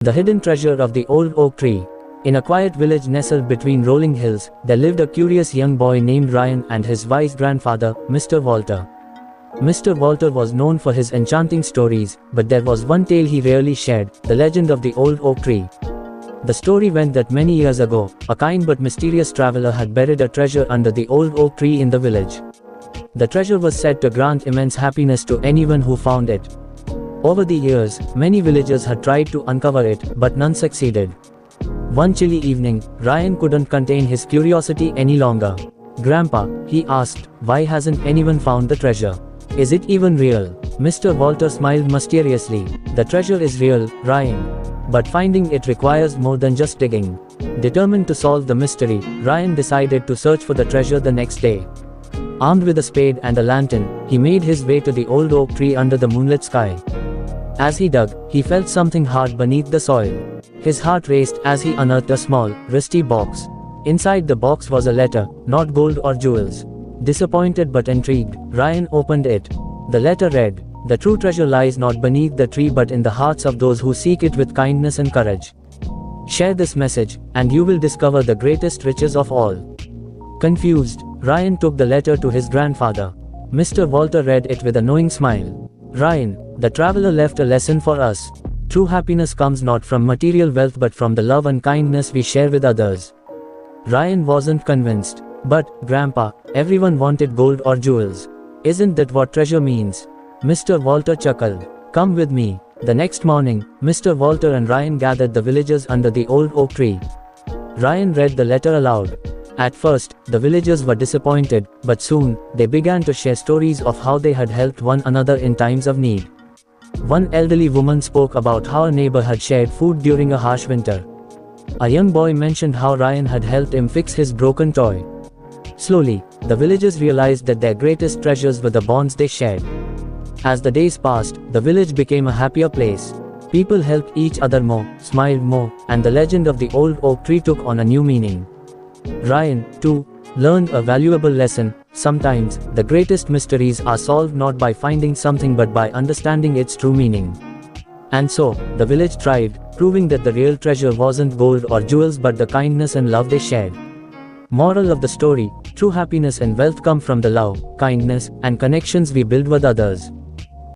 The hidden treasure of the old oak tree. In a quiet village nestled between rolling hills, there lived a curious young boy named Ryan and his wise grandfather, Mr. Walter. Mr. Walter was known for his enchanting stories, but there was one tale he rarely shared, the legend of the old oak tree. The story went that many years ago, a kind but mysterious traveler had buried a treasure under the old oak tree in the village. The treasure was said to grant immense happiness to anyone who found it. Over the years, many villagers had tried to uncover it, but none succeeded. One chilly evening, Ryan couldn't contain his curiosity any longer. "Grandpa," he asked, "why hasn't anyone found the treasure? Is it even real?" Mr. Walter smiled mysteriously. "The treasure is real, Ryan. But finding it requires more than just digging." Determined to solve the mystery, Ryan decided to search for the treasure the next day. Armed with a spade and a lantern, he made his way to the old oak tree under the moonlit sky. As he dug, he felt something hard beneath the soil. His heart raced as he unearthed a small, rusty box. Inside the box was a letter, not gold or jewels. Disappointed but intrigued, Ryan opened it. The letter read, "The true treasure lies not beneath the tree but in the hearts of those who seek it with kindness and courage. Share this message, and you will discover the greatest riches of all." Confused, Ryan took the letter to his grandfather. Mr. Walter read it with a knowing smile. "Ryan, the traveler left a lesson for us. True happiness comes not from material wealth but from the love and kindness we share with others." Ryan wasn't convinced. "But, Grandpa, everyone wanted gold or jewels. Isn't that what treasure means?" Mr. Walter chuckled. "Come with me." The next morning, Mr. Walter and Ryan gathered the villagers under the old oak tree. Ryan read the letter aloud. At first, the villagers were disappointed, but soon, they began to share stories of how they had helped one another in times of need. One elderly woman spoke about how a neighbor had shared food during a harsh winter. A young boy mentioned how Ryan had helped him fix his broken toy. Slowly, the villagers realized that their greatest treasures were the bonds they shared. As the days passed, the village became a happier place. People helped each other more, smiled more, and the legend of the old oak tree took on a new meaning. Ryan, too, learned a valuable lesson. Sometimes, the greatest mysteries are solved not by finding something but by understanding its true meaning. And so, the village thrived, proving that the real treasure wasn't gold or jewels but the kindness and love they shared. Moral of the story: true happiness and wealth come from the love, kindness, and connections we build with others.